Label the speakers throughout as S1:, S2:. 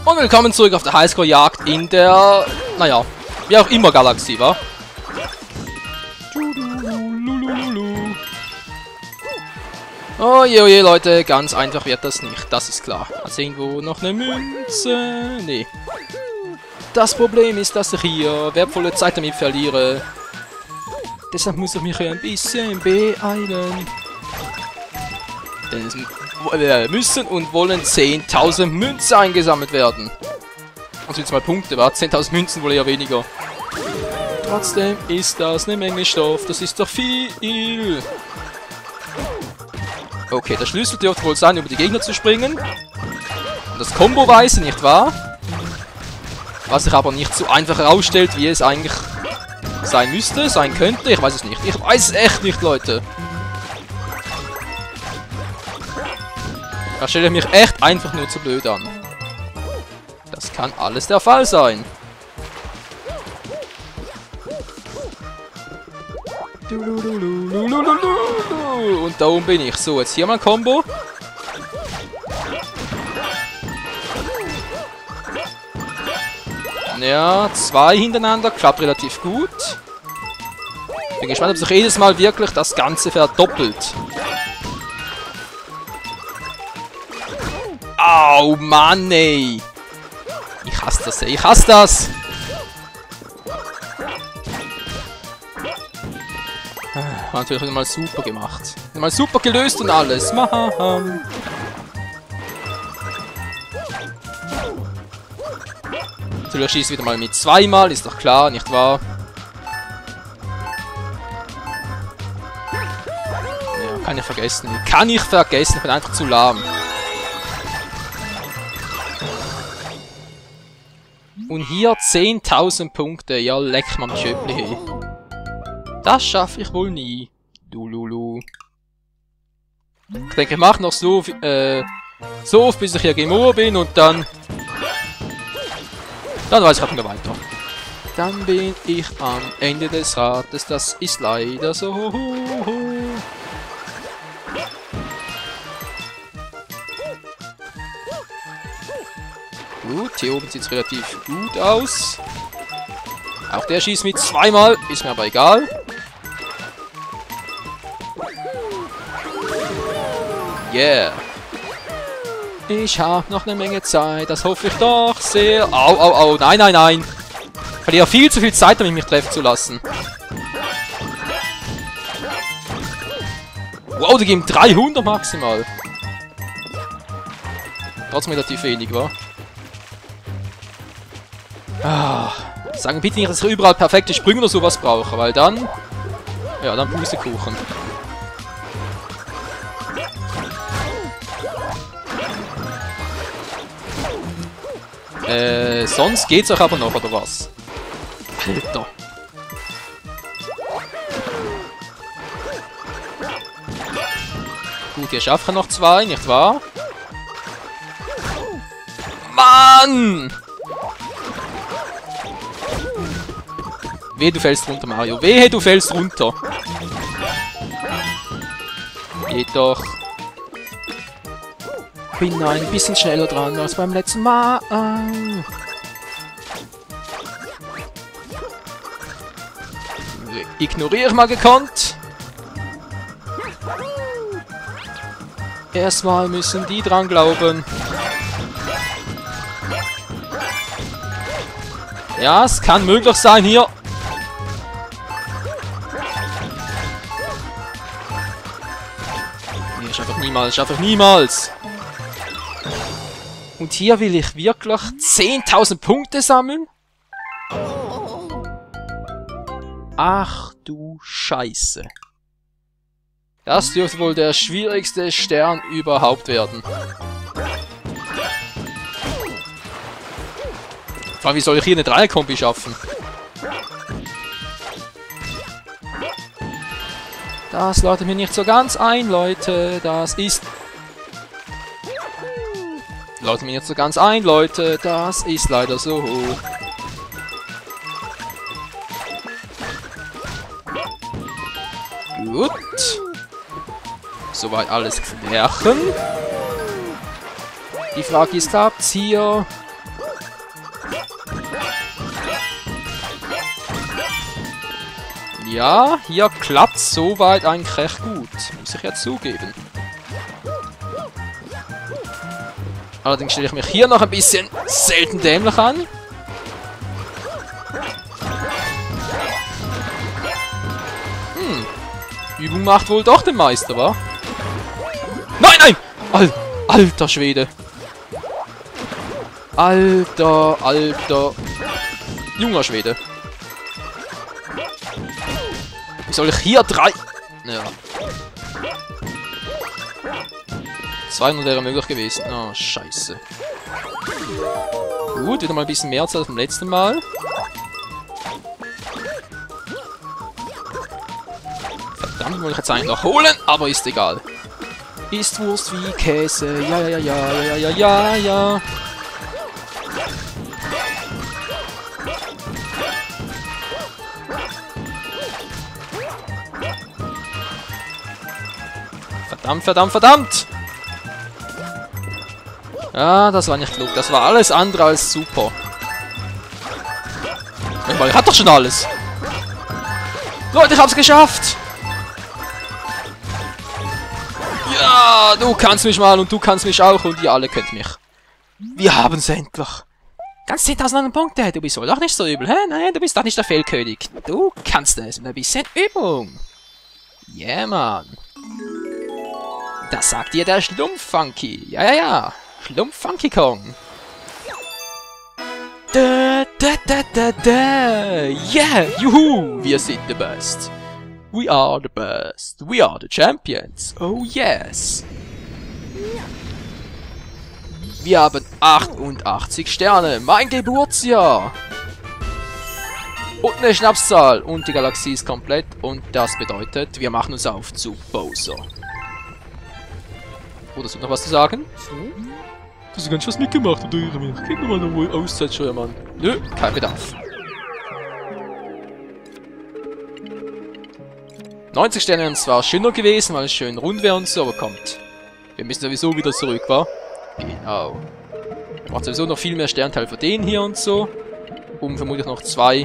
S1: Und willkommen zurück auf der Highscore-Jagd in der, naja, wie auch immer Galaxie, wa? Oh je, Leute, ganz einfach wird das nicht, das ist klar. Also irgendwo noch eine Münze, nee. Das Problem ist, dass ich hier wertvolle Zeit damit verliere. Deshalb muss ich mich hier ein bisschen beeilen. Denn es müssen und wollen 10.000 Münzen eingesammelt werden. Also jetzt mal Punkte, wa? 10.000 Münzen wohl eher weniger. Trotzdem ist das eine Menge Stoff, das ist doch viel. Okay, der Schlüssel dürfte wohl sein, über die Gegner zu springen. Und das Combo-weise, nicht wahr? Was sich aber nicht so einfach herausstellt, wie es eigentlich sein müsste, sein könnte. Ich weiß es nicht. Ich weiß es echt nicht, Leute. Da stelle ich mich echt einfach nur zu blöd an. Das kann alles der Fall sein. Und da oben bin ich. So, jetzt hier mal ein Combo. Ja, 2 hintereinander. Klappt relativ gut. Bin gespannt, ob sich jedes Mal wirklich das Ganze verdoppelt. Au, Mann, ey. Ich hasse das, ey. Ich hasse das. War natürlich wieder mal super gemacht. Mal super gelöst und alles. Natürlich schießt wieder mal mit 2-mal, ist doch klar, nicht wahr? Ja, kann ich vergessen. Kann ich vergessen, ich bin einfach zu lahm. Und hier 10.000 Punkte. Ja, leck mal Schöppli, hey. Das schaffe ich wohl nie. Du Lulu. Ich denke, ich mache noch so oft, bis ich hier Game Over bin und dann weiß ich auch nicht mehr weiter. Dann bin ich am Ende des Rates. Das ist leider so. Gut, hier oben sieht es relativ gut aus. Auch der schießt mit 2-mal, ist mir aber egal. Yeah. Ich habe noch eine Menge Zeit, das hoffe ich doch sehr. Au, au, au, nein, nein, nein. Ich verliere viel zu viel Zeit, um mich treffen zu lassen. Wow, die geben 300 maximal. Trotzdem relativ wenig, wa? Ah, sagen bitte nicht, dass ich überall perfekte Sprünge oder sowas brauche, weil dann... Ja, dann Pustekuchen. Sonst geht's euch aber noch, oder was? Alter. Gut, hier schaffen wir noch 2, nicht wahr? Mann! Wehe, du fällst runter, Mario. Wehe, du fällst runter. Geht doch. Bin ein bisschen schneller dran als beim letzten Mal. Ignoriere ich mal gekonnt. Erstmal müssen die dran glauben. Ja, es kann möglich sein hier. Nee, schaffe ich niemals, schaffe ich niemals. Und hier will ich wirklich 10.000 Punkte sammeln? Ach du Scheiße. Das dürfte wohl der schwierigste Stern überhaupt werden. Vor allem, wie soll ich hier eine Dreierkombi schaffen? Das leuchtet mir nicht so ganz ein, Leute. Das ist... Leuchtet mir nicht so ganz ein, Leute. Das ist leider so. Gut. Soweit alles klärchen. Die Frage ist, klappt's hier? Ja, hier klappt es soweit eigentlich recht gut. Muss ich ja zugeben. Allerdings stelle ich mich hier noch ein bisschen selten dämlich an. Übung macht wohl doch den Meister, wa? Nein, nein! Alter Schwede. Alter. Junger Schwede. Wie soll ich hier 3... Ja. 200 wäre möglich gewesen. Oh, scheiße. Gut, wieder mal ein bisschen mehr als beim letzten Mal. Verdammt, wollte ich jetzt eigentlich noch holen, aber ist egal. Ist Wurst wie Käse. Ja. Verdammt! Ja, das war nicht klug. Das war alles andere als super. Ich hab doch schon alles. Leute, ich hab's geschafft! Ja, du kannst mich mal und du kannst mich auch und ihr alle könnt mich. Wir haben's endlich. Ganz 10.000 Punkte, du bist wohl doch nicht so übel, hä? Nein, du bist doch nicht der Fehlkönig. Du kannst es mit ein bisschen Übung. Yeah, Mann. Das sagt dir der Schlumpf-Funky. Ja. Schlumpf-Funky Kong. Yeah, juhu, wir sind the best. We are the best. We are the champions. Oh yes. Wir haben 88 Sterne. Mein Geburtsjahr. Und eine Schnapszahl. Und die Galaxie ist komplett. Und das bedeutet, wir machen uns auf zu Bowser. Oder hast du noch was zu sagen? Hast du ganz schön was mitgemacht, oder Irrmich? Gib mir mal eine Ruhe Auszeit schon, Mann. Nö, kein Bedarf. 90 Sterne wären zwar schöner gewesen, weil es schön rund wäre und so, aber kommt. Wir müssen sowieso wieder zurück, wa? Genau. Wir brauchen sowieso noch viel mehr Sternteile für den hier und so. Um vermutlich noch zwei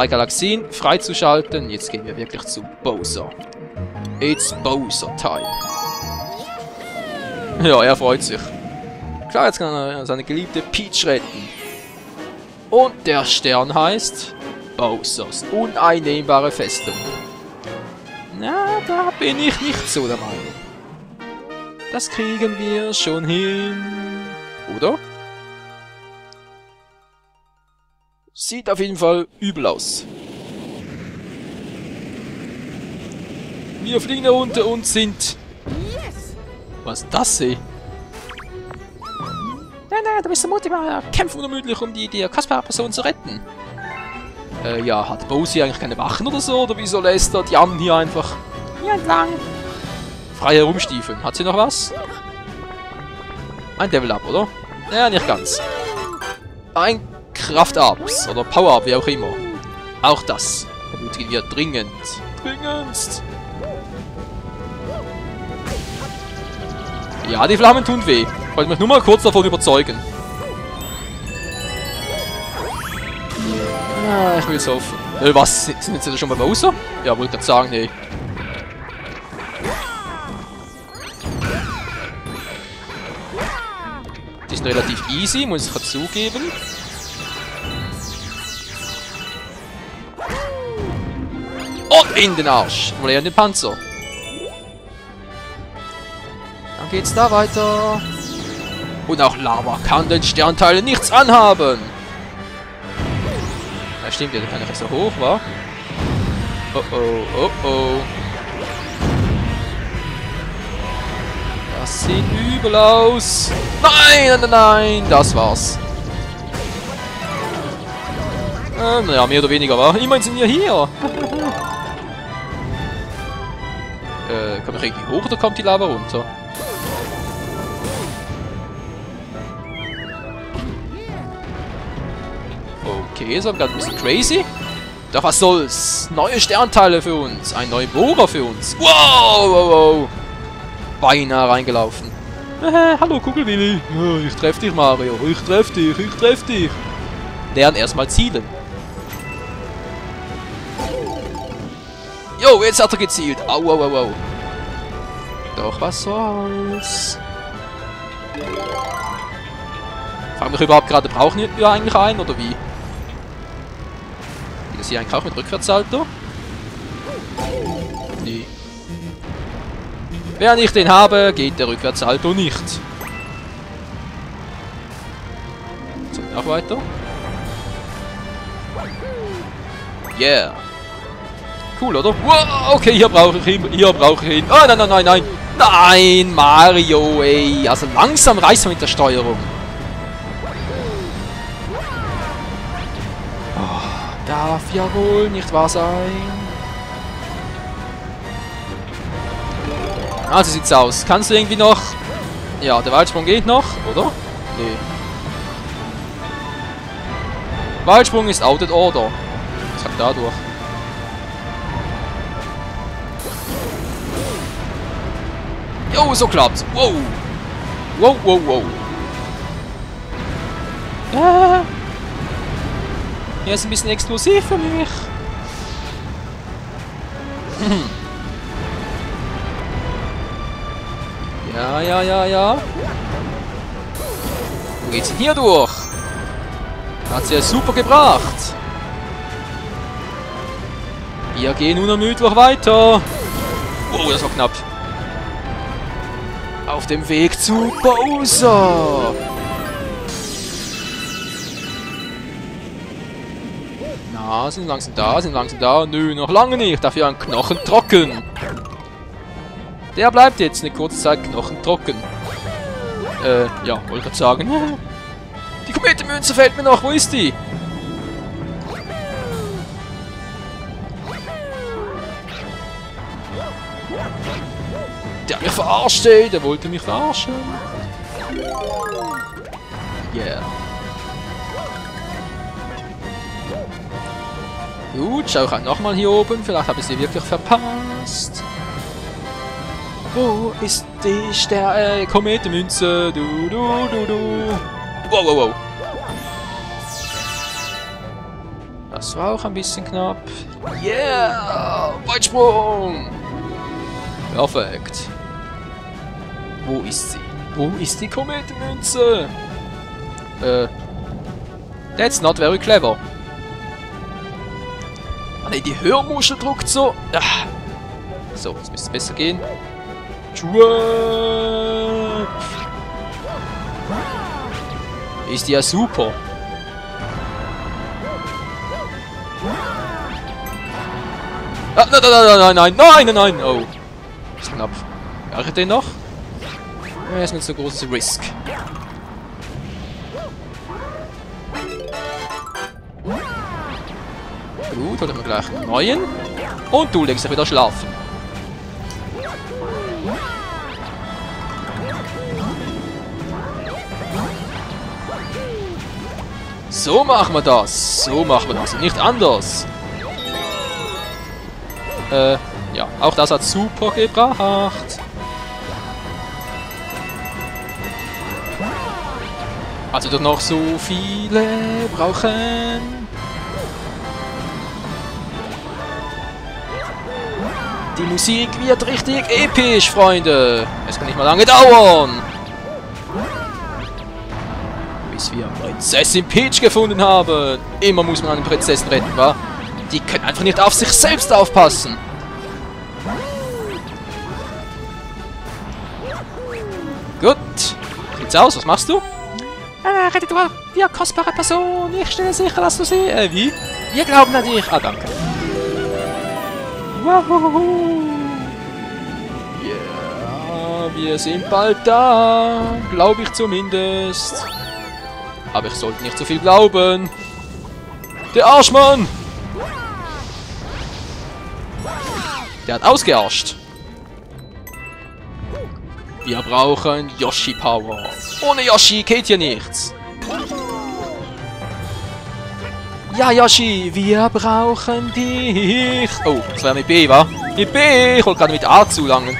S1: Galaxien freizuschalten. Jetzt gehen wir wirklich zu Bowser. It's Bowser Time. Ja, er freut sich. Klar, jetzt kann er seine geliebte Peach retten. Und der Stern heißt Bowsers uneinnehmbare Festung. Na, da bin ich nicht so der Meinung. Das kriegen wir schon hin. Oder? Sieht auf jeden Fall übel aus. Wir fliegen herunter und sind... Was ist das, ey? Nein, du bist der mutige Mann. Kämpfen unermüdlich, um die kostbare Person zu retten. Ja, hat Bowser eigentlich keine Wachen oder so? Oder wieso lässt er die anderen hier einfach hier entlang frei herumstiefeln? Hat sie noch was? Ein Level-Up, oder? Ja, nicht ganz. Ein Kraft-Ups oder Power-Up, wie auch immer. Auch das benötigen wir dringend. Dringendst. Ja, die Flammen tun weh. Ich wollte mich nur mal kurz davon überzeugen. Ah, ich will es hoffen. Was? Sind jetzt schon bei Bowser? Ja, wollte gerade sagen, nee. Die sind relativ easy, muss ich zugeben. Und in den Arsch. Oder eher in den Panzer. Dann geht's da weiter. Und auch Lava kann den Sternteilen nichts anhaben. Ja, stimmt, der kann nicht so hoch, wa? Oh. Das sieht übel aus. Nein, das war's. Naja, mehr oder weniger, wa? Immerhin sind wir hier. Komme ich irgendwie hoch oder kommt die Lava runter? Okay, ist aber gerade ein bisschen crazy. Doch was soll's? Neue Sternteile für uns. Ein neuer Bohrer für uns. Wow. Beinahe reingelaufen. Hallo Kugelwilli. Ja, ich treff dich, Mario. Ich treff dich. Lern erstmal zielen. Jo, jetzt hat er gezielt. Au, au, au, au. Doch, was soll's. Frag mich überhaupt gerade, brauchen wir eigentlich einen oder wie? Geht das hier eigentlich auch mit Rückwärtssalto? Nee. Während ich den habe, geht der Rückwärtssalto nicht. So, auch weiter. Yeah. Cool, oder? Wow, okay, hier brauche ich ihn. Hier brauche ich ihn. Oh, nein, nein, nein, nein. Nein, Mario, ey. Also langsam reißt er mit der Steuerung. Oh, darf ja wohl nicht wahr sein. Also sieht's aus. Kannst du irgendwie noch... Ja, der Weitsprung geht noch, oder? Nee. Weitsprung ist out of order. Was hat dadurch? Jo, so klappt's. Wow. Wow, wow, wow. Ja. Hier ist ein bisschen explosiv für mich. Ja, ja, ja, ja. Wo geht's denn hier durch? Hat sie ja super gebracht. Wir gehen unermüdlich weiter. Wow, das war knapp. Auf dem Weg zu Bowser. Na, sind langsam da, sind langsam da. Nö, noch lange nicht. Dafür ein Knochen trocken. Der bleibt jetzt eine kurze Zeit knochentrocken. Ja, wollte gerade sagen. Die Kometenmünze fällt mir noch. Wo ist die? Der hat mich verarscht, ey. Der wollte mich verarschen. Yeah. Gut, schau ich halt nochmal hier oben. Vielleicht habe ich sie wirklich verpasst. Wo ist die Kometenmünze? Du, du, du, du. Wow, wow, wow. Das war auch ein bisschen knapp. Yeah! Weitsprung! Perfekt. Wo ist sie? Wo ist die Kometenmünze? That's not very clever. Ah ne, die Hörmuschel druckt so. Ah. So, jetzt müsste es besser gehen. Ist ja super. Ah, nein, nein, nein, nein, nein, nein, nein, oh. Ist knapp. Wäre ich den noch? Ja, ist nicht so großes Risk. Gut, holen wir gleich einen neuen. Und du legst dich wieder schlafen. So machen wir das. So machen wir das. Und nicht anders. Ja, auch das hat super gebracht. Also doch noch so viele brauchen. Die Musik wird richtig episch, Freunde. Es kann nicht mal lange dauern. Bis wir Prinzessin Peach gefunden haben. Immer muss man eine Prinzessin retten, wa? Die können einfach nicht auf sich selbst aufpassen. Gut. Sieht's aus, was machst du? Rette du die kostbare Person. Ich stelle sicher, dass du sie... wie? Wir glauben an dich. Ah, danke. Wow. Ja, wir sind bald da. Glaube ich zumindest. Aber ich sollte nicht zu viel glauben. Der Arschmann! Der hat ausgearscht. Wir brauchen Yoshi Power. Ohne Yoshi geht hier nichts. Ja, Yoshi, wir brauchen dich. Oh, das wäre mit B, wa? Mit B! Ich wollte gerade mit A zulangen.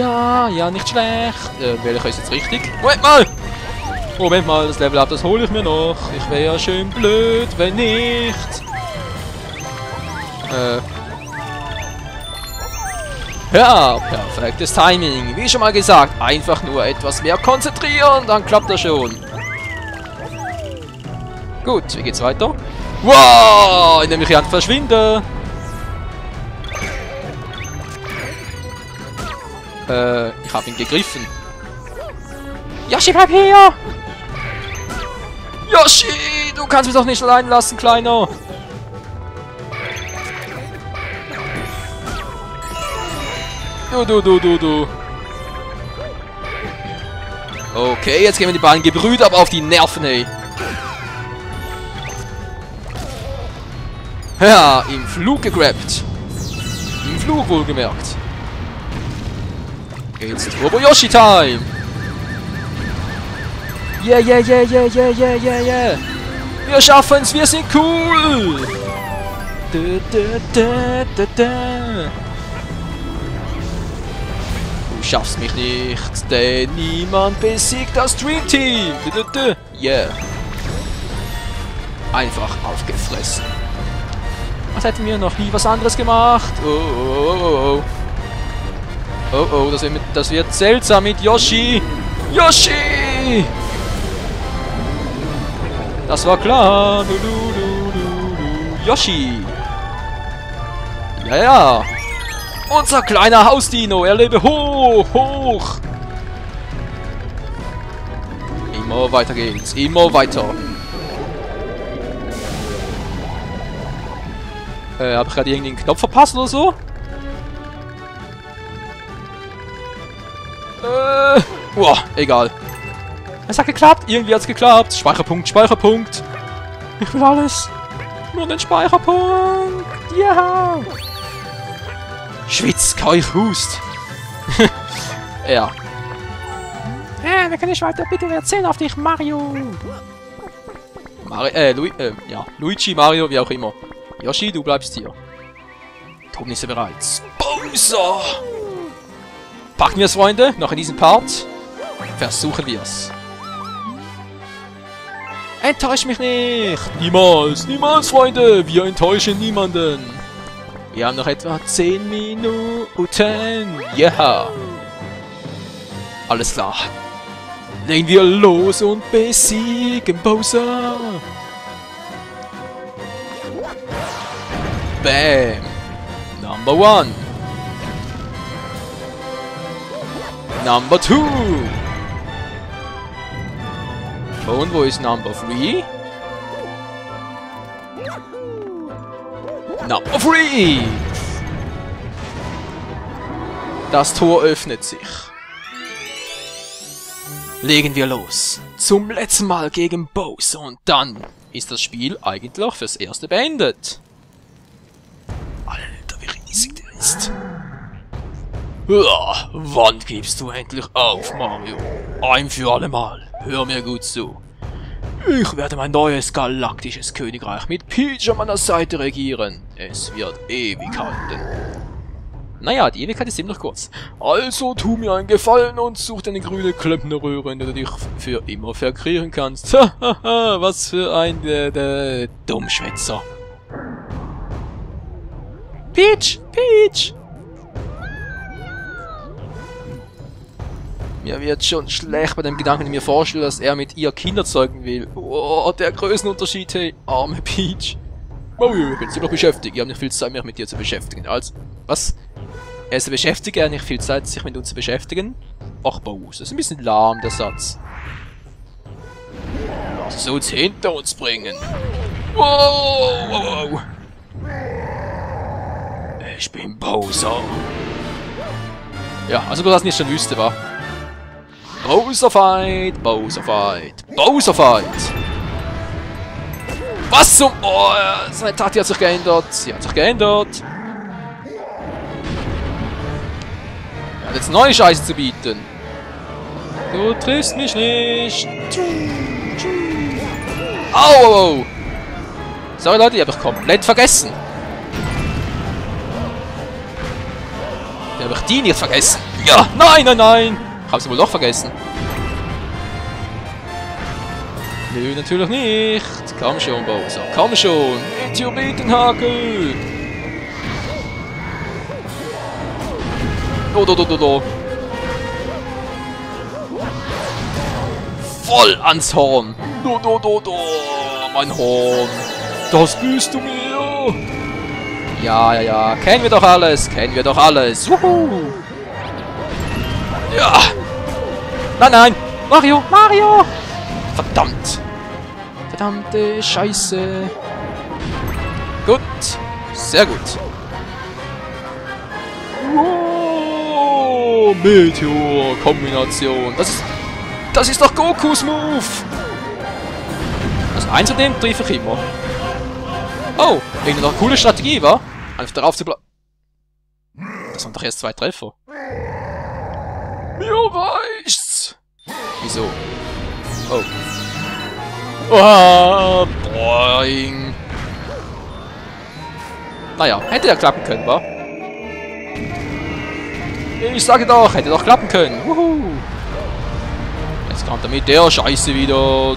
S1: Ja, ja, nicht schlecht. Welcher ist jetzt richtig? Moment mal! Moment mal, das Level Up, das hole ich mir noch. Ich wäre ja schön blöd, wenn nicht. Ja, perfektes Timing. Wie schon mal gesagt, einfach nur etwas mehr konzentrieren, dann klappt das schon. Gut, wie geht's weiter? Wow, indem ich hier verschwinde. Ich habe ihn gegriffen. Yoshi, bleib hier! Yoshi, du kannst mich doch nicht allein lassen, Kleiner. Du. Okay, jetzt gehen wir die beiden Gebrüder aber auf die Nerven, hey. Ja, im Flug gegrabt. Im Flug wohlgemerkt. Jetzt Turbo Yoshi Time. Yeah. Wir schaffen's, wir sind cool. Du schaffst mich nicht, denn niemand besiegt das Dream Team. Yeah. Einfach aufgefressen. Was hätten wir noch nie was anderes gemacht? Oh. Das wird seltsam mit Yoshi. Yoshi! Das war klar. Yoshi. Ja. Unser kleiner Hausdino. Er lebe hoch. Immer weiter geht's. Immer weiter. Hab ich gerade irgendwie einen Knopf verpasst oder so? Boah, egal. Es hat geklappt. Irgendwie hat's geklappt. Speicherpunkt. Ich will alles. Nur den Speicherpunkt. Ja. Schwitz, Keuch, Hust. Ja. Wir können nicht weiter. Bitte erzählen auf dich, Mario. Luigi, Mario, wie auch immer. Yoshi, du bleibst hier. Toben ist er bereit. Bowser! Packen wir es, Freunde, noch in diesem Part. Versuchen wir es. Enttäusch mich nicht! Niemals, Freunde! Wir enttäuschen niemanden! Wir haben noch etwa 10 Minuten. Ja! Alles klar. Legen wir los und besiegen Bowser! Bam! Number 1. Number 2. Und wo ist Number 3? Number 3! Das Tor öffnet sich. Legen wir los. Zum letzten Mal gegen Bowser und dann ist das Spiel eigentlich fürs Erste beendet. Alter, wie riesig der ist. Ja, wann gibst du endlich auf, Mario? Ein für alle Mal. Hör mir gut zu. Ich werde mein neues galaktisches Königreich mit Peach an meiner Seite regieren. Es wird ewig halten. Naja, die Ewigkeit ist eben noch kurz. Also tu mir einen Gefallen und such deine grüne Klempnerröhre, in der du dich für immer verkriechen kannst. Hahaha, was für ein Dummschwätzer. Peach! Mir wird schon schlecht bei dem Gedanken, den ich mir vorstelle, dass er mit ihr Kinder zeugen will. Oh, der Größenunterschied, hey, arme Peach. Mario, ich bin ziemlich beschäftigt. Ich habe nicht viel Zeit, mich mit dir zu beschäftigen. Also, was? Er ist beschäftigt, er hat nicht viel Zeit, sich mit uns zu beschäftigen. Ach, Bowser, das ist ein bisschen lahm, der Satz. Lass es uns hinter uns bringen. Wow. Ich bin Bowser. Ja, also du hast nicht schon Wüste, wa? Bowser Fight! Was zum... Oh, seine Taktik hat sich geändert. Sie hat sich geändert. Er hat jetzt neue Scheiße zu bieten. Du triffst mich nicht. Au! Sorry Leute, ich habe doch komplett vergessen. Ich habe die nicht vergessen. Ja, nein, nein, nein. Ich hab's wohl doch vergessen. Nö, natürlich nicht. Komm schon, Bowser. Komm schon. Meteoritenhagel. Do. Voll ans Horn. Do. Mein Horn. Das bist du mir. Ja. Kennen wir doch alles. Wuhu. Ja. Nein. Mario. Verdammt. Verdammte Scheiße. Gut. Sehr gut. Wow. Meteor-Kombination. Das ist doch Gokus Move. Also eins von dem treffe ich immer. Oh, irgendwie noch eine coole Strategie, wa? Einfach darauf zu bleiben. Das waren doch erst 2 Treffer. Mir reicht's. Wieso? Oh. Oh, boing. Naja, hätte ja klappen können, wa? Ich sage doch, hätte doch klappen können. Wuhu. Jetzt kommt er mit der Scheiße wieder.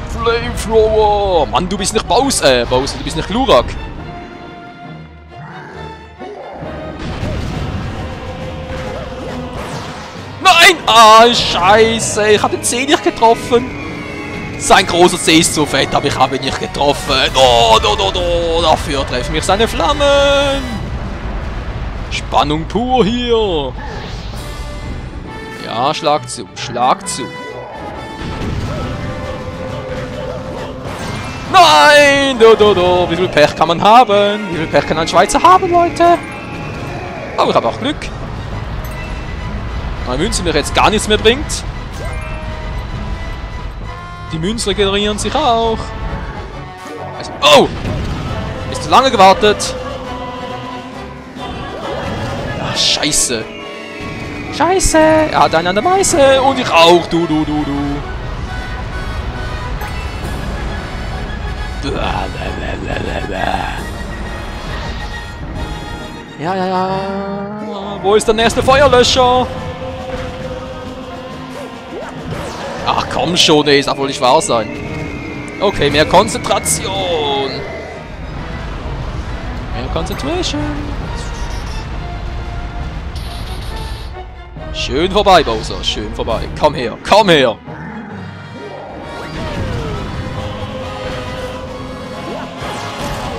S1: Flamethrower. Mann, du bist nicht Bowser, du bist nicht Glurak. Nein! Ah, Scheiße. Ich habe den C nicht getroffen. Sein großer C ist so fett, aber ich habe ihn nicht getroffen. Oh, dafür treffen mich seine Flammen. Spannung pur hier. Ja, schlag zu. Nein! Do. Wie viel Pech kann man haben? Wie viel Pech kann ein Schweizer haben, Leute? Aber ich habe auch Glück. Meine Münze mir jetzt gar nichts mehr bringt. Die Münzen regenerieren sich auch. Also, oh! Ist zu lange gewartet. Ach, Scheiße. Er hat einen an der Meise. Und ich auch. Du. Ja. Wo ist der nächste Feuerlöscher? Ach komm schon, ey, das darf wohl nicht wahr sein. Okay, mehr Konzentration. Mehr Concentration. Schön vorbei, Bowser, schön vorbei. Komm her.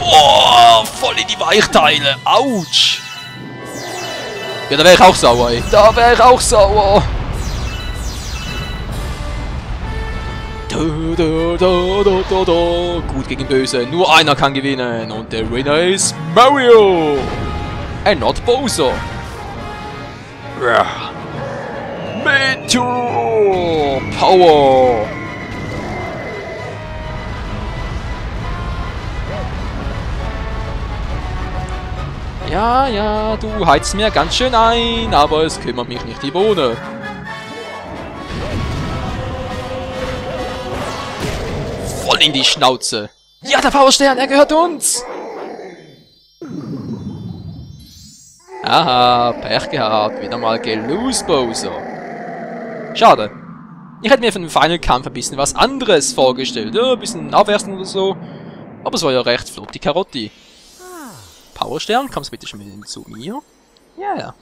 S1: Oh, voll in die Weichteile. Autsch. Ja, da wäre ich auch sauer, ey. Gut gegen Böse. Nur einer kann gewinnen. Und der Winner ist Mario. And not Bowser. Meteor Power. Ja, du heizt mir ganz schön ein, aber es kümmert mich nicht die Bohne. Voll in die Schnauze. Ja, der Powerstern, er gehört uns. Aha, Pech gehabt. Wieder mal gelost, Bowser. Schade. Ich hätte mir für den Final-Kampf ein bisschen was anderes vorgestellt. Ja, ein bisschen Abwechslung oder so. Aber es war ja recht flott, die Karotti. Powerstern, kommst bitte schon zu mir? Ja.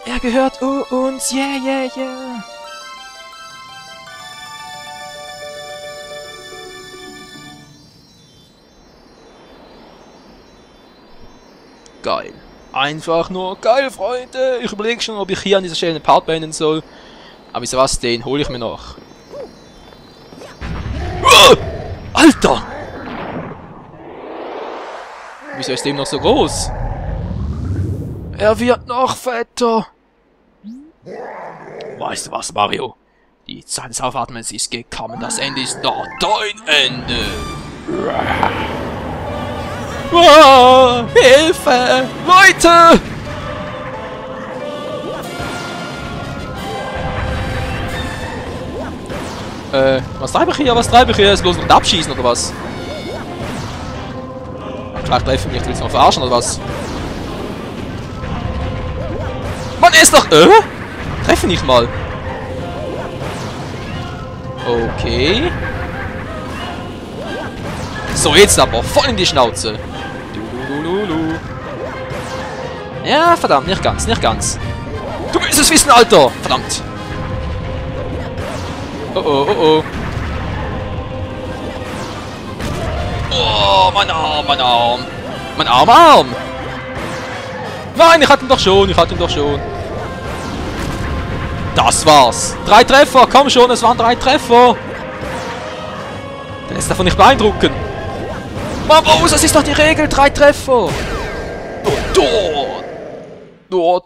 S1: Er gehört uns. Yeah. Geil. Einfach nur geil, Freunde. Ich überlege schon, ob ich hier an dieser Stelle einen Part beenden soll. Aber wisst ihr was, den hole ich mir noch. Alter! Wieso ist dem noch so groß? Er wird noch fetter. Weißt du was, Mario? Die Zeit des Aufatmens ist gekommen. Das Ende ist da. Dein Ende. Hilfe! Leute! Was treibe ich hier? Ist bloß noch ein Abschießen oder was? Vielleicht treffen mich jetzt noch verarschen oder was? Mann, er ist doch... Treffe nicht mal. Okay. So, jetzt aber. Voll in die Schnauze. Ja, verdammt. Nicht ganz, nicht ganz. Du willst es wissen, Alter. Verdammt. Oh, oh, oh, oh. Oh, mein Arm, mein Arm. Mein Arm. Nein, ich hatte ihn doch schon, Das war's. 3 Treffer, komm schon, es waren 3 Treffer. Der lässt davon nicht beeindrucken. Mann, Bros, das ist doch die Regel, 3 Treffer. Oh,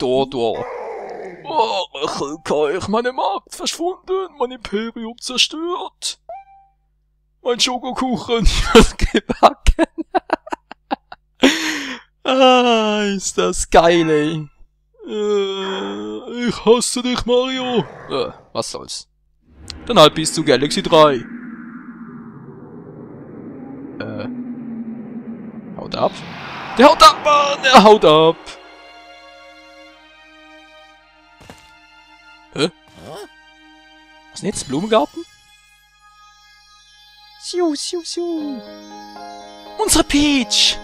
S1: ich meine Markt verschwunden, mein Imperium zerstört. Mein Schokokuchen wird gebacken. Ah, ist das geil, ey. Ich hasse dich, Mario. Was soll's. Dann halt bis zu Galaxy 3. Haut ab. Der haut ab, Mann! Er haut ab. Was ist denn jetzt? Blumengarten? Siu, siu, siu. Unsere Peach!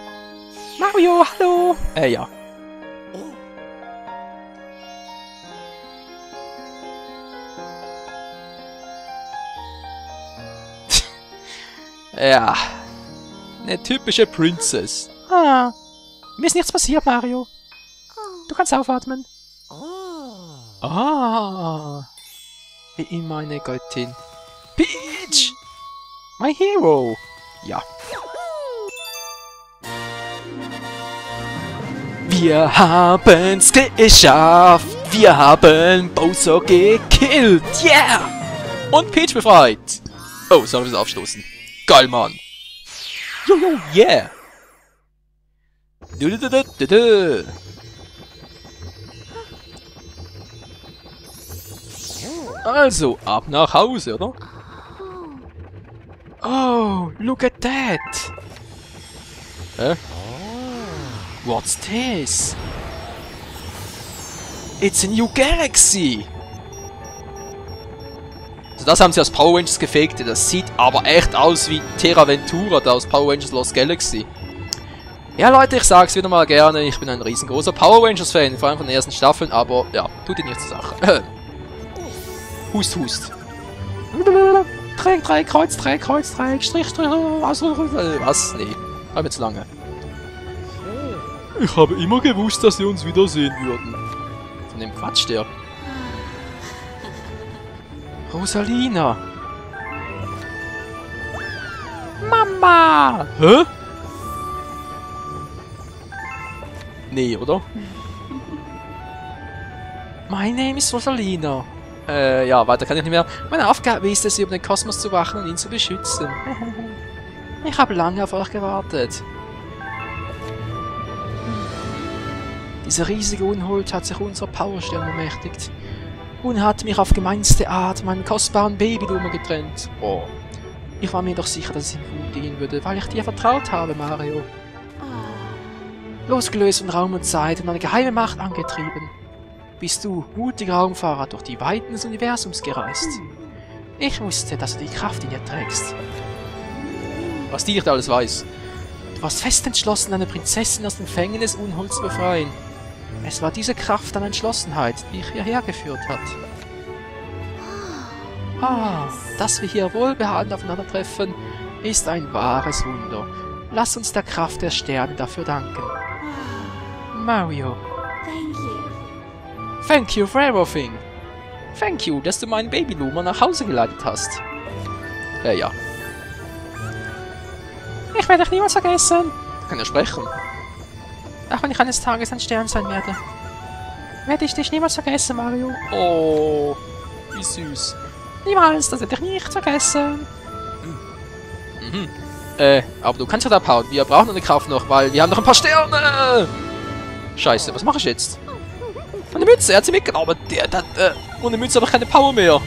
S1: Mario, hallo! Ja. Ja. Eine typische Princess. Ah. Mir ist nichts passiert, Mario. Du kannst aufatmen. Ah. Wie immer eine Göttin. Peach! My hero! Ja. Wir haben's geschafft! Wir haben Bowser gekillt! Yeah! Und Peach befreit! Oh, sollen wir es aufstoßen? Geil, Mann! Jojo, yeah! Also, ab nach Hause, oder? Oh, look at that! What's this? It's a new galaxy! Also das haben sie aus Power Rangers gefaked. Das sieht aber echt aus wie Terra Ventura da aus Power Rangers Lost Galaxy. Ja Leute, ich sag's wieder mal gerne, ich bin ein riesengroßer Power Rangers Fan, vor allem von den ersten Staffeln, aber ja, tut dir nichts zur Sache. Hust, hust. Dreieck, Kreuz, Dreieck, Strich, was? Nee, war mir zu lange. Ich habe immer gewusst, dass sie uns wiedersehen würden. Von dem Quatsch der. Rosalina! Mama! Hä? Nee, oder? My name is Rosalina. Ja, weiter kann ich nicht mehr. Meine Aufgabe ist es, über den Kosmos zu wachen und ihn zu beschützen. Ich habe lange auf euch gewartet. Dieser riesige Unhold hat sich unserer Powerstern bemächtigt und hat mich auf gemeinste Art meinen kostbaren Babyblumen getrennt. Oh. Ich war mir doch sicher, dass es ihm gut gehen würde, weil ich dir vertraut habe, Mario. Losgelöst von Raum und Zeit und eine geheime Macht angetrieben, bist du, mutiger Raumfahrer, durch die Weiten des Universums gereist. Ich wusste, dass du die Kraft in dir trägst. Was die nicht alles weiß. Du warst fest entschlossen, eine Prinzessin aus den Fängen des Unholds zu befreien. Es war diese Kraft an Entschlossenheit, die dich hierher geführt hat. Ah, dass wir hier wohlbehalten aufeinandertreffen, ist ein wahres Wunder. Lass uns der Kraft der Sterne dafür danken. Mario. Thank you for everything. Thank you, dass du meinen Babyluma nach Hause geleitet hast. Ja. Ich werde dich niemals vergessen. Kann ja sprechen. Auch wenn ich eines Tages ein Stern sein werde ich dich niemals vergessen, Mario. Oh, wie süß. Niemals, das werde ich nicht vergessen. Aber du kannst ja abhauen. Wir brauchen eine Kraft noch, weil wir haben noch ein paar Sterne. Scheiße, was mache ich jetzt? Meine Mütze, er hat sie mitgenommen. Ohne Mütze habe ich keine Power mehr.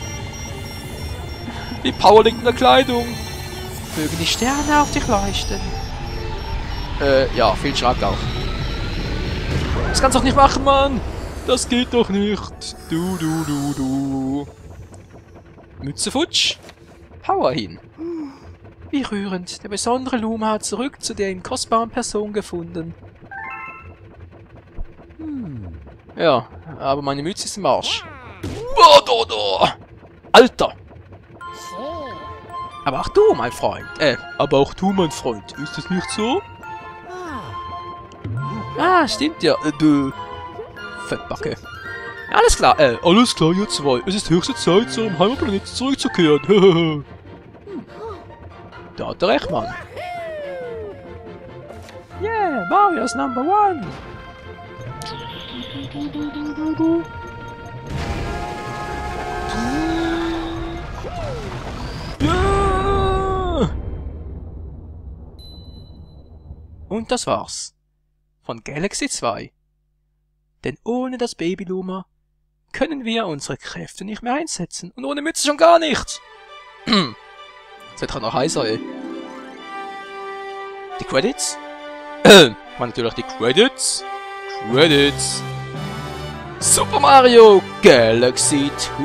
S1: Die Power liegt in der Kleidung. Mögen die Sterne auf dich leuchten. Ja, viel Schlag auch. Das kannst du doch nicht machen, Mann. Das geht doch nicht. Du. Mützefutsch. Power hin. Wie rührend. Der besondere Luma hat zurück zu der ihm kostbaren Person gefunden. Ja, aber meine Mütze ist im Arsch. Alter! Aber auch du, mein Freund. Aber auch du, mein Freund. Ist das nicht so? Ah, stimmt ja. Fettbacke. Alles klar, alles klar, ihr zwei. Es ist höchste Zeit, zu eurem Heimatplaneten zurückzukehren. Da hat er recht, Mann. Yeah, Mario's Number One. Ja! Und das war's. Von Galaxy 2. Denn ohne das Baby Luma können wir unsere Kräfte nicht mehr einsetzen. Und ohne Mütze schon gar nicht. Das wird noch heißer, ey. Die Credits? Man natürlich die Credits. Super Mario Galaxy 2.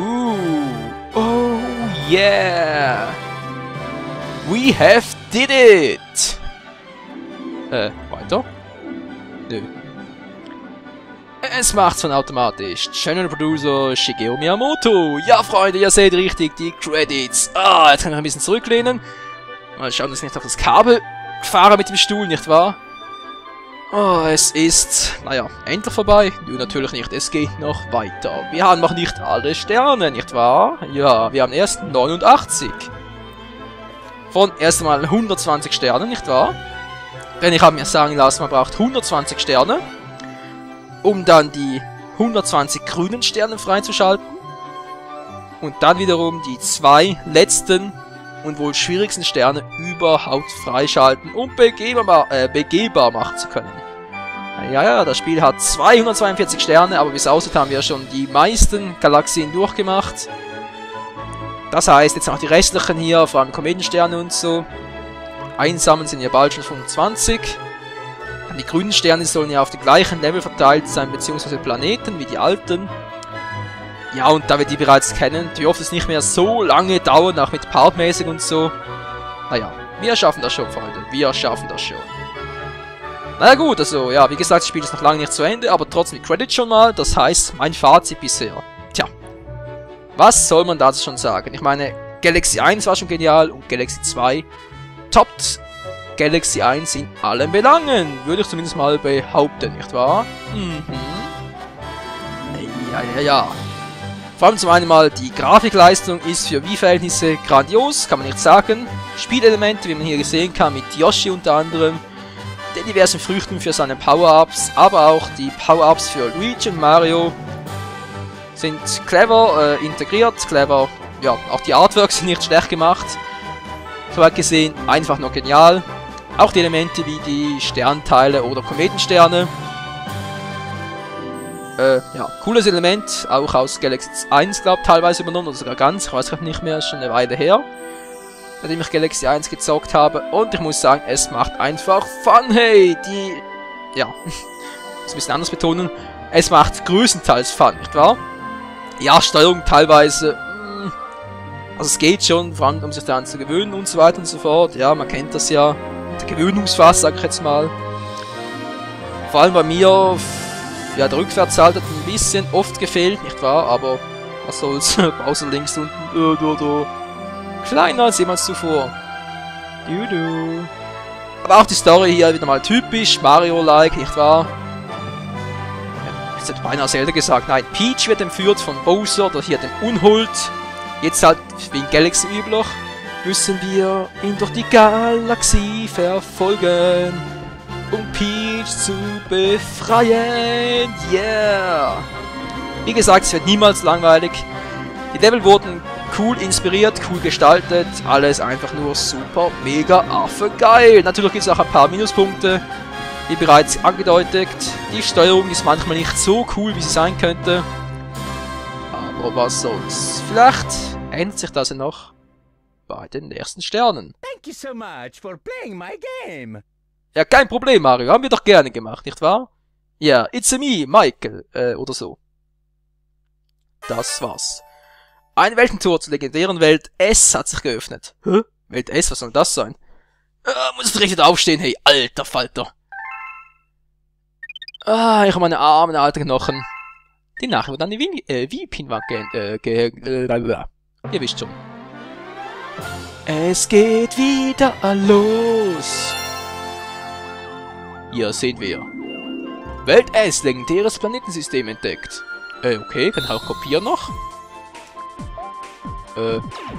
S1: Oh yeah. We have did it. Weiter? Nö. Es macht's von automatisch. Channel Producer Shigeru Miyamoto. Ja, Freunde, ihr seht richtig die Credits. Ah, jetzt kann ich ein bisschen zurücklehnen. Mal schauen, dass ich nicht auf das Kabel fahre mit dem Stuhl, nicht wahr? Oh, es ist, naja, endlich vorbei. Du natürlich nicht, es geht noch weiter. Wir haben noch nicht alle Sterne, nicht wahr? Ja, wir haben erst 89. Von erst einmal 120 Sternen, nicht wahr? Denn ich habe mir sagen lassen, man braucht 120 Sterne, um dann die 120 grünen Sterne freizuschalten. Und dann wiederum die 2 letzten und wohl schwierigsten Sterne überhaupt freischalten, um begehbar machen zu können. Ja, das Spiel hat 242 Sterne, aber bis außerdem haben wir schon die meisten Galaxien durchgemacht. Das heißt, jetzt noch die restlichen hier, vor allem Kometensterne und so. Einsammeln sind ja bald schon 25. Die grünen Sterne sollen ja auf die gleichen Level verteilt sein, beziehungsweise Planeten wie die alten. Ja, und da wir die bereits kennen, die oft es nicht mehr so lange dauern, auch mit Partmäßig und so. Naja, wir schaffen das schon, Freunde. Wir schaffen das schon. Naja gut, also, ja, wie gesagt, das Spiel ist noch lange nicht zu Ende, aber trotzdem die Credits schon mal. Das heißt, mein Fazit bisher. Tja, was soll man dazu schon sagen? Ich meine, Galaxy 1 war schon genial und Galaxy 2 toppt Galaxy 1 in allen Belangen, würde ich zumindest mal behaupten, nicht wahr? Ja. Vor allem zum einen mal, die Grafikleistung ist für Wii-Verhältnisse grandios, kann man nicht sagen. Spielelemente, wie man hier gesehen kann, mit Yoshi unter anderem, den diversen Früchten für seine Power-Ups, aber auch die Power-Ups für Luigi und Mario sind clever integriert, clever, ja, auch die Artworks sind nicht schlecht gemacht. Soweit gesehen, einfach nur genial. Auch die Elemente wie die Sternteile oder Kometensterne. Ja, cooles Element, auch aus Galaxy 1, glaube ich, teilweise übernommen, oder sogar ganz, ich weiß gerade nicht mehr, ist schon eine Weile her, nachdem ich Galaxy 1 gezockt habe. Und ich muss sagen, es macht einfach Fun, hey, ja, muss ein bisschen anders betonen, es macht größtenteils Fun, nicht wahr? Ja, Steuerung teilweise, also es geht schon, vor allem um sich daran zu gewöhnen und so weiter und so fort, ja, man kennt das ja, der Gewöhnungsphase, sag ich jetzt mal. Vor allem bei mir, ja, der Rückwärtshalt hat ein bisschen oft gefehlt, nicht wahr? Aber was soll's, außer links unten, kleiner als jemals zuvor. Aber auch die Story hier wieder mal typisch Mario-like, nicht wahr? Ich hätte beinahe Zelda gesagt, nein, Peach wird entführt von Bowser, der hier den Unhold. Jetzt halt, wie in Galaxy üblich, müssen wir ihn durch die Galaxie verfolgen, um Peach zu befreien. Yeah! Wie gesagt, es wird niemals langweilig. Die Level wurden cool inspiriert, cool gestaltet. Alles einfach nur super, mega, affe geil. Natürlich gibt es auch ein paar Minuspunkte, wie bereits angedeutet. Die Steuerung ist manchmal nicht so cool, wie sie sein könnte. Aber was soll's. Vielleicht ändert sich das ja noch bei den ersten Sternen.
S2: Thank you so much for playing my game.
S1: Ja, kein Problem, Mario. Haben wir doch gerne gemacht, nicht wahr? Ja, it's a me, Michael. Oder so. das war's. Eine Weltentor zur legendären Welt S hat sich geöffnet. Hä? Welt S, was soll das sein? Muss direkt wieder aufstehen, hey, alter Falter. Ich habe meine armen alten Knochen. Die Nachricht wird an die V-Pin-Wand ihr wisst schon. Es geht wieder los. Hier sehen wir. Welt S, legendäres Planetensystem entdeckt. Okay, kann ich auch kopieren noch.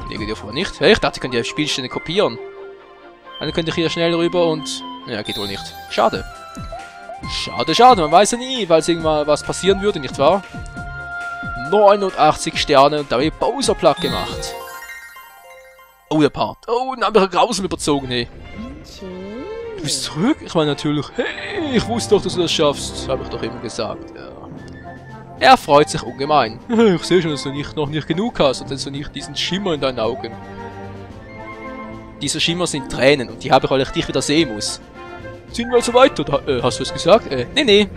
S1: Nee, geht ja vorher nicht. Ich dachte, ich könnte ja Spielstände kopieren. Dann könnte ich hier schnell rüber und... Ja, geht wohl nicht. Schade. Schade, schade. Man weiß ja nie, weil es irgendwann was passieren würde, nicht wahr? 89 Sterne und da habe ich Bowser-Plug gemacht. Oh, der Part. Oh, dann habe ich einen Grausel überzogen, hey. Du bist zurück? Ich meine natürlich, hey, ich wusste doch, dass du das schaffst. Habe ich doch immer gesagt, ja. Er freut sich ungemein. Ich sehe schon, dass du noch nicht genug hast und dass du nicht diesen Schimmer in deinen Augen. Dieser Schimmer sind Tränen und die habe ich, weil ich dich wieder sehen muss. Ziehen wir also weiter? Hast du es gesagt? Nee.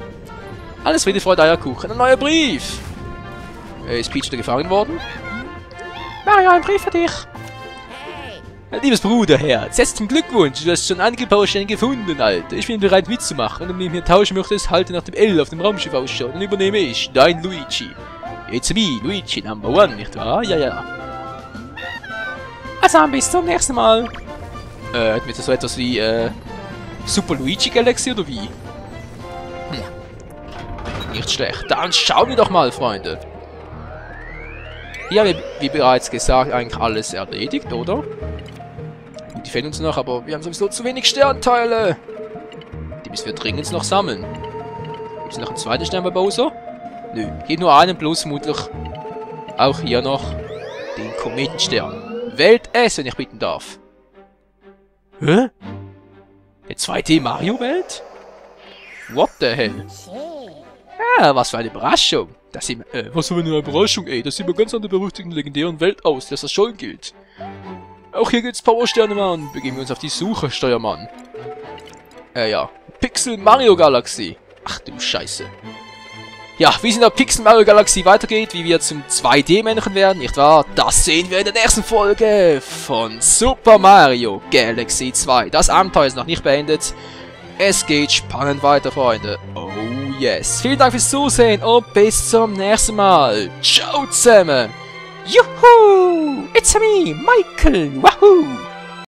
S1: Alles Friede, Freude, Eierkuchen. Ein neuer Brief. Ist Peach wieder gefangen worden? Mario, ein Brief für dich. Liebes Bruderherz, herzlichen Glückwunsch, du hast schon einige Bausteine gefunden, Alter. Ich bin bereit mitzumachen. Wenn du mit mir tauschen möchtest, halte nach dem L auf dem Raumschiff Ausschau. Dann übernehme ich, dein Luigi. It's me, Luigi Number 1, nicht wahr? Ja. Also, bis zum nächsten Mal. Hätten wir das so etwas wie, Super Luigi Galaxy oder wie? Nicht schlecht. Dann schauen wir doch mal, Freunde. Ja, wie bereits gesagt, eigentlich alles erledigt, oder? Die fehlen uns noch, aber wir haben sowieso zu wenig Sternteile. Die müssen wir dringend noch sammeln. Gibt es noch einen zweiten Stern bei Bowser? Nö, geht nur einen, bloß vermutlich auch hier noch den Kometenstern. Welt S, wenn ich bitten darf. Hä? Eine 2D Mario-Welt? What the hell? Ja, was für eine Überraschung. Das sieht, was für eine Überraschung, ey. Das sieht mir ganz an der berüchtigten legendären Welt aus, dass das schon gilt. Auch hier gibt's Powersterne, Mann. Begeben wir uns auf die Suche, Steuermann. Ja. Pixel Mario Galaxy. Ach du Scheiße. Ja, wie es in der Pixel Mario Galaxy weitergeht, wie wir zum 2D-Männchen werden, nicht wahr? Das sehen wir in der nächsten Folge von Super Mario Galaxy 2. Das Abenteuer ist noch nicht beendet. Es geht spannend weiter, Freunde. Oh yes. Vielen Dank fürs Zusehen und bis zum nächsten Mal. Ciao zusammen. Juhu! It's me, Michael! Wahoo!